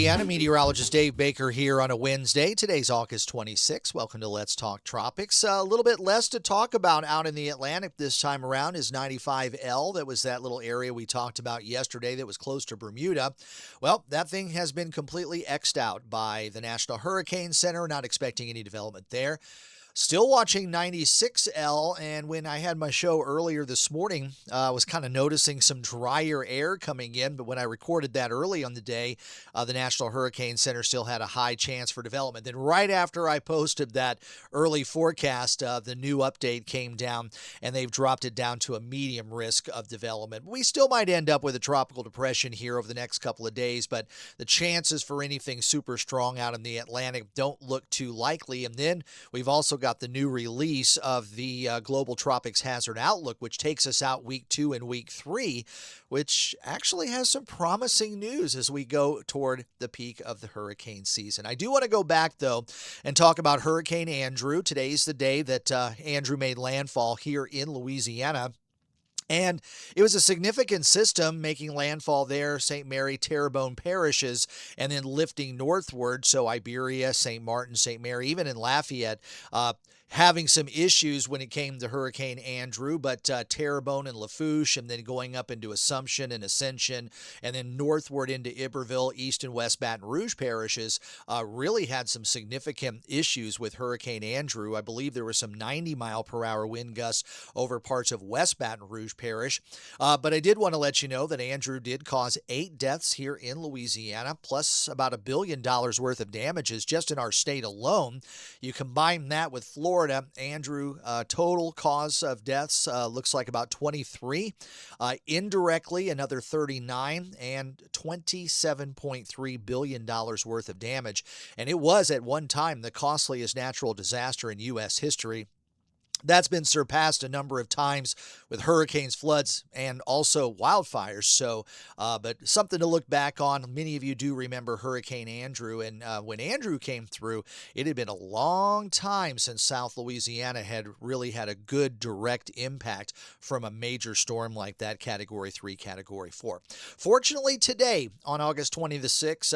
Acadiana. Meteorologist Dave Baker here on a Wednesday. Today's August 26th. Welcome to Let's Talk Tropics. A little bit less to talk about out in the Atlantic this time around is 95L. That was that little area we talked about yesterday that was close to Bermuda. Well, that thing has been completely X'd out by the National Hurricane Center. Not expecting any development there. Still watching 96L, and when I had my show earlier this morning, I was kind of noticing some drier air coming in, but when I recorded that early on the day, the National Hurricane Center still had a high chance for development. Then right after I posted that early forecast, the new update came down, and they've dropped it down to a medium risk of development. We still might end up with a tropical depression here over the next couple of days, but the chances for anything super strong out in the Atlantic don't look too likely. And then we've also got the new release of the Global Tropics Hazard Outlook, which takes us out week 2 and week 3, which actually has some promising news as we go toward the peak of the hurricane season. I do want to go back, though, and talk about Hurricane Andrew. Today's the day that Andrew made landfall here in Louisiana. And it was a significant system making landfall there, St. Mary, Terrebonne parishes, and then lifting northward. So Iberia, St. Martin, St. Mary, even in Lafayette, having some issues when it came to Hurricane Andrew, but Terrebonne and Lafourche, and then going up into Assumption and Ascension, and then northward into Iberville, East and West Baton Rouge parishes, really had some significant issues with Hurricane Andrew. I believe there were some 90-mile-per-hour wind gusts over parts of West Baton Rouge Parish. But I did want to let you know that Andrew did cause 8 deaths here in Louisiana, plus about $1 billion worth of damages just in our state alone. You combine that with Florida, Andrew, total cause of deaths looks like about 23. Indirectly, another 39, and $27.3 billion worth of damage. And it was at one time the costliest natural disaster in U.S. history. That's been surpassed a number of times with hurricanes, floods, and also wildfires. So, but something to look back on. Many of you do remember Hurricane Andrew. And when Andrew came through, it had been a long time since South Louisiana had really had a good direct impact from a major storm like that, Category 3, Category 4. Fortunately, today, on August 26th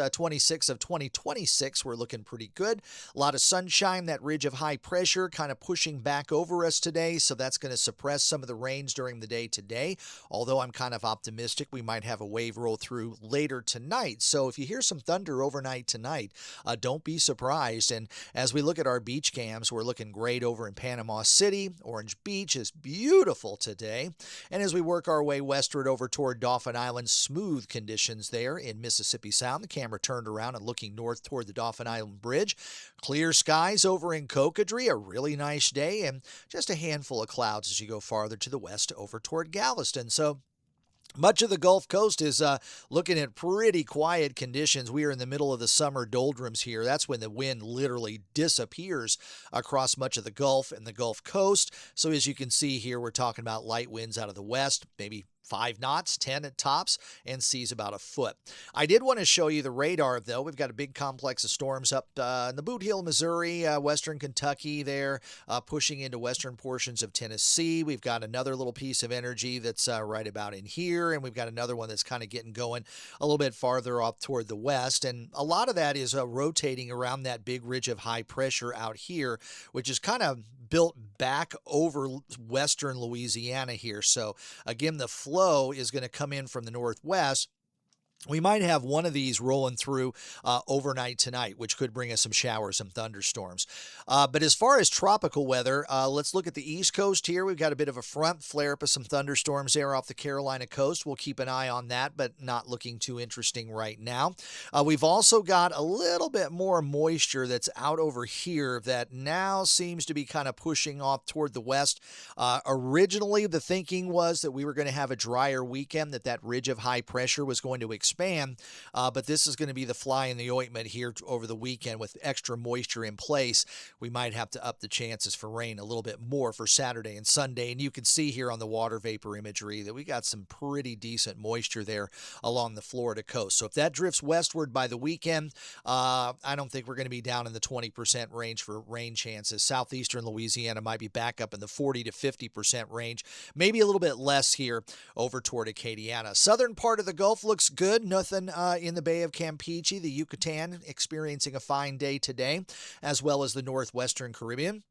of 2026, we're looking pretty good. A lot of sunshine, that ridge of high pressure kind of pushing back over us today, so that's going to suppress some of the rains during the day today, although I'm kind of optimistic we might have a wave roll through later tonight. So if you hear some thunder overnight tonight, don't be surprised. And as we look at our beach cams, we're looking great over in Panama City. Orange Beach is beautiful today. And as we work our way westward over toward Dauphin Island, smooth conditions there in Mississippi Sound. The camera turned around and looking north toward the Dauphin Island Bridge. Clear skies over in Cocodrie, a really nice day, and just a handful of clouds as you go farther to the west over toward Galveston. So much of the Gulf Coast is looking at pretty quiet conditions. We are in the middle of the summer doldrums here. That's when the wind literally disappears across much of the Gulf and the Gulf Coast. So as you can see here, we're talking about light winds out of the west, maybe 5 knots, 10 at tops, and seas about a foot. I did want to show you the radar, though. We've got a big complex of storms up in the Boot Heel, Missouri, western Kentucky there, pushing into western portions of Tennessee. We've got another little piece of energy that's right about in here, and we've got another one that's kind of getting going a little bit farther off toward the west. And a lot of that is rotating around that big ridge of high pressure out here, which is kind of built back over western Louisiana here. So again, the flow is going to come in from the northwest. We might have one of these rolling through overnight tonight, which could bring us some showers, some thunderstorms. But as far as tropical weather, let's look at the East Coast here. We've got a bit of a front flare up of some thunderstorms there off the Carolina coast. We'll keep an eye on that, but not looking too interesting right now. We've also got a little bit more moisture that's out over here that now seems to be kind of pushing off toward the west. Originally, the thinking was that we were going to have a drier weekend, that ridge of high pressure was going to expand, but this is going to be the fly in the ointment here over the weekend with extra moisture in place. We might have to up the chances for rain a little bit more for Saturday and Sunday, and you can see here on the water vapor imagery that we got some pretty decent moisture there along the Florida coast. So if that drifts westward by the weekend, I don't think we're going to be down in the 20% range for rain chances. Southeastern Louisiana might be back up in the 40 to 50% range, maybe a little bit less here over toward Acadiana. Southern part of the Gulf looks good. good. Nothing in the Bay of Campeche, the Yucatan, experiencing a fine day today, as well as the northwestern Caribbean.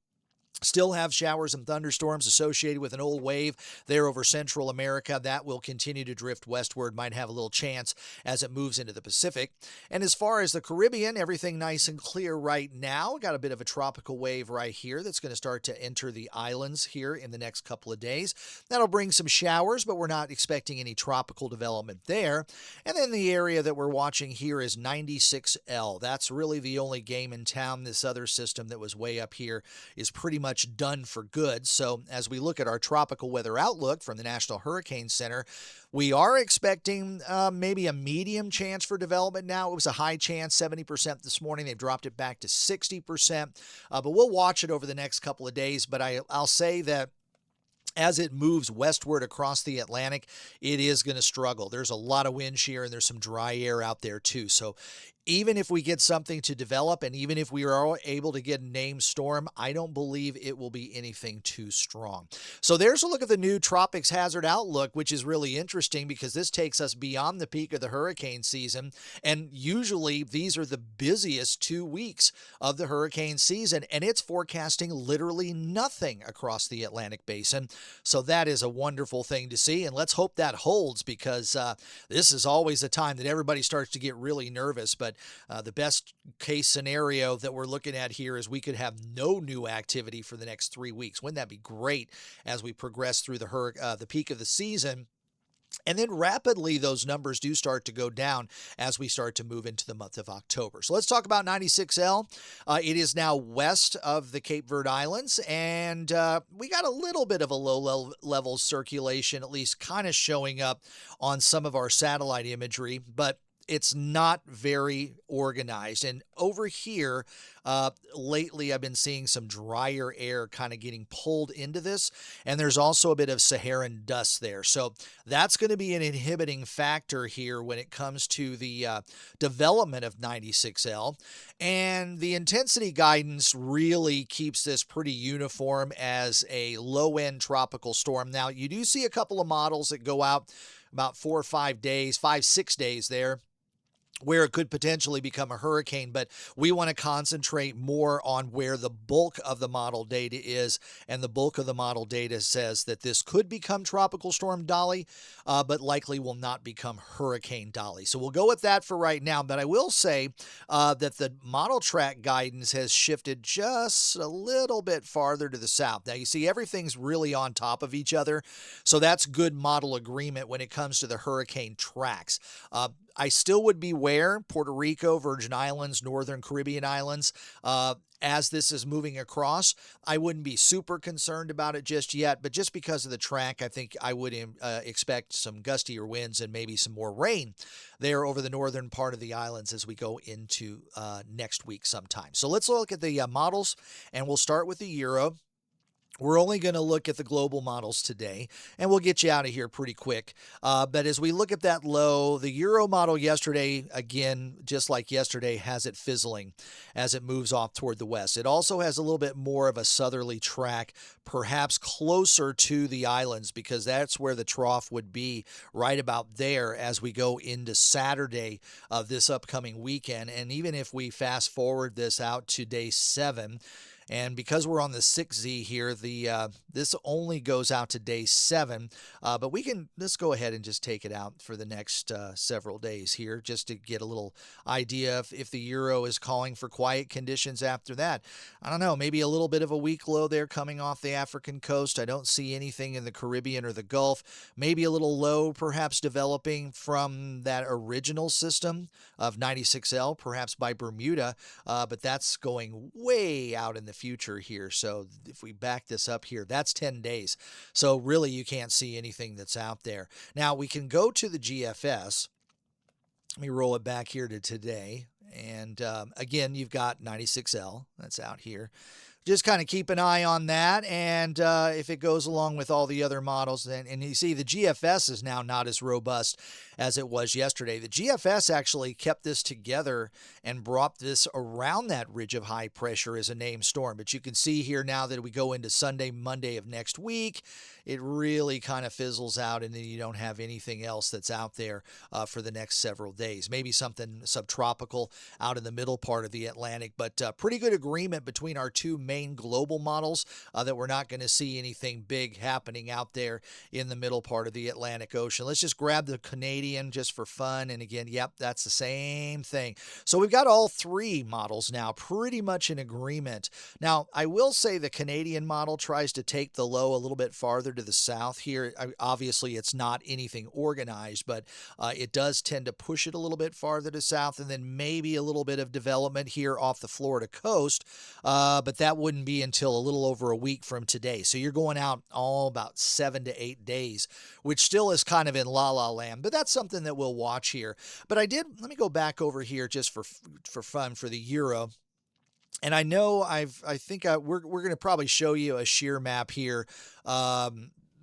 Still have showers and thunderstorms associated with an old wave there over Central America. That will continue to drift westward, might have a little chance as it moves into the Pacific. And as far as the Caribbean, everything nice and clear right now. Got a bit of a tropical wave right here that's going to start to enter the islands here in the next couple of days. That'll bring some showers, but we're not expecting any tropical development there. And then the area that we're watching here is 96L. That's really the only game in town. This other system that was way up here is pretty much done for good. So as we look at our tropical weather outlook from the National Hurricane Center, we are expecting maybe a medium chance for development now. It was a high chance, 70% this morning. They've dropped it back to 60%, but we'll watch it over the next couple of days. But I'll say that as it moves westward across the Atlantic, it is going to struggle. There's a lot of wind shear and there's some dry air out there too. So even if we get something to develop, and even if we are able to get a named storm, I don't believe it will be anything too strong. So there's a look at the new Tropics Hazard Outlook, which is really interesting because this takes us beyond the peak of the hurricane season. And usually these are the busiest 2 weeks of the hurricane season, and it's forecasting literally nothing across the Atlantic basin. So that is a wonderful thing to see. And let's hope that holds, because this is always a time that everybody starts to get really nervous. But the best case scenario that we're looking at here is we could have no new activity for the next 3 weeks. Wouldn't that be great as we progress through the peak of the season? And then rapidly, those numbers do start to go down as we start to move into the month of October. So let's talk about 96L. It is now west of the Cape Verde Islands, and we got a little bit of a low-level circulation, at least kind of showing up on some of our satellite imagery, but it's not very organized. And over here, lately, I've been seeing some drier air kind of getting pulled into this. And there's also a bit of Saharan dust there. So that's going to be an inhibiting factor here when it comes to the development of 96L. And the intensity guidance really keeps this pretty uniform as a low-end tropical storm. Now, you do see a couple of models that go out about 4 or 5 days, 5-6 days there, where it could potentially become a hurricane, but we want to concentrate more on where the bulk of the model data is, and the bulk of the model data says that this could become Tropical Storm Dolly, but likely will not become Hurricane Dolly. So we'll go with that for right now, but I will say that the model track guidance has shifted just a little bit farther to the south. Now you see everything's really on top of each other, so that's good model agreement when it comes to the hurricane tracks. I still would beware Puerto Rico, Virgin Islands, Northern Caribbean Islands. As this is moving across, I wouldn't be super concerned about it just yet, but just because of the track, I think I would expect some gustier winds and maybe some more rain there over the northern part of the islands as we go into next week sometime. So let's look at the models, and we'll start with the Euro. We're only going to look at the global models today, and we'll get you out of here pretty quick. But as we look at that low, the Euro model yesterday, again, just like yesterday, has it fizzling as it moves off toward the west. It also has a little bit more of a southerly track, perhaps closer to the islands, because that's where the trough would be, right about there as we go into Saturday of this upcoming weekend. And even if we fast forward this out to day 7, and because we're on the 6Z here, this only goes out to day 7, but let's go ahead and just take it out for the next several days here, just to get a little idea if the Euro is calling for quiet conditions after that. I don't know, maybe a little bit of a weak low there coming off the African coast. I don't see anything in the Caribbean or the Gulf. Maybe a little low perhaps developing from that original system of 96L, perhaps by Bermuda, but that's going way out in the future here. So if we back this up here, that's 10 days. So really you can't see anything that's out there. Now we can go to the GFS. Let me roll it back here to today. And again, you've got 96L. That's out here. just kind of keep an eye on that. And if it goes along with all the other models, then, and you see the GFS is now not as robust as it was yesterday. The GFS actually kept this together and brought this around that ridge of high pressure as a named storm. But you can see here now that we go into Sunday, Monday of next week, it really kind of fizzles out, and then you don't have anything else that's out there for the next several days. Maybe something subtropical out in the middle part of the Atlantic, but pretty good agreement between our two main global models that we're not going to see anything big happening out there in the middle part of the Atlantic Ocean. Let's just grab the Canadian just for fun. And again, yep, that's the same thing. So we've got all three models now pretty much in agreement. Now, I will say the Canadian model tries to take the low a little bit farther to the south here. Obviously, it's not anything organized, but it does tend to push it a little bit farther to south, and then maybe a little bit of development here off the Florida coast, but that wouldn't be until a little over a week from today. So you're going out all about 7 to 8 days, which still is kind of in la-la land, but that's something that we'll watch here. But let me go back over here just for fun for the Euro. And I know we're going to probably show you a shear map here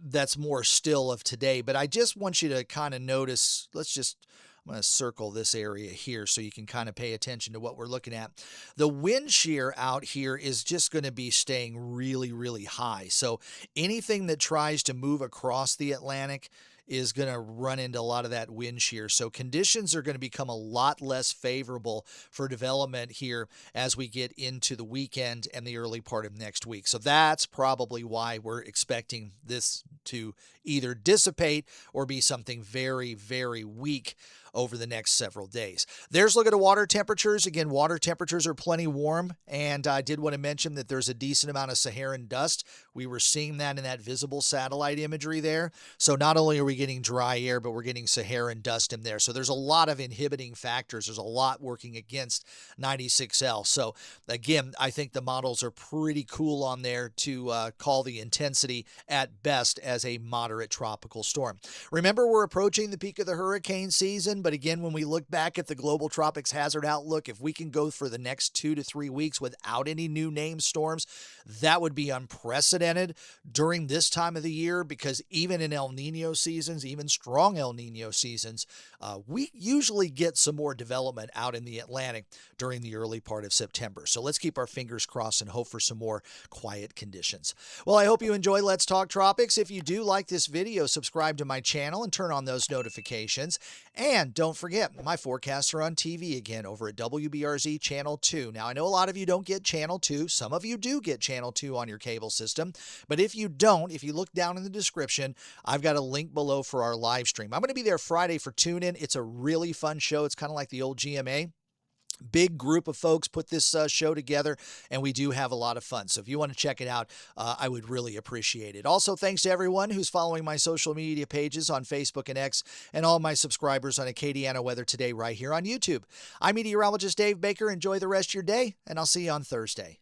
that's more still of today, but I just want you to kind of notice, I'm going to circle this area here so you can kind of pay attention to what we're looking at. The wind shear out here is just going to be staying really, really high. So anything that tries to move across the Atlantic is going to run into a lot of that wind shear. So conditions are going to become a lot less favorable for development here as we get into the weekend and the early part of next week. So that's probably why we're expecting this to either dissipate or be something very, very weak over the next several days. There's a look at the water temperatures. Again, water temperatures are plenty warm, and I did want to mention that there's a decent amount of Saharan dust. We were seeing that in that visible satellite imagery there. So not only are we getting dry air, but we're getting Saharan dust in there. So there's a lot of inhibiting factors. There's a lot working against 96L. So again, I think the models are pretty cool on there to call the intensity at best as a moderate tropical storm. Remember, we're approaching the peak of the hurricane season, but again, when we look back at the global tropics hazard outlook, if we can go for the next 2 to 3 weeks without any new named storms, that would be unprecedented during this time of the year, because even in El Nino seasons, even strong El Nino seasons, we usually get some more development out in the Atlantic during the early part of September. So let's keep our fingers crossed and hope for some more quiet conditions. Well, I hope you enjoy Let's Talk Tropics. If you do like this video, subscribe to my channel and turn on those notifications. And don't forget, my forecasts are on TV again over at WBRZ Channel 2. Now, I know a lot of you don't get Channel 2. Some of you do get Channel 2 on your cable system. But if you don't, if you look down in the description, I've got a link below for our live stream. I'm going to be there Friday for Tune In. It's a really fun show. It's kind of like the old GMA. Big group of folks put this show together, and we do have a lot of fun. So if you want to check it out, I would really appreciate it. Also, thanks to everyone who's following my social media pages on Facebook and X, and all my subscribers on Acadiana Weather Today right here on YouTube. I'm Meteorologist Dave Baker. Enjoy the rest of your day, and I'll see you on Thursday.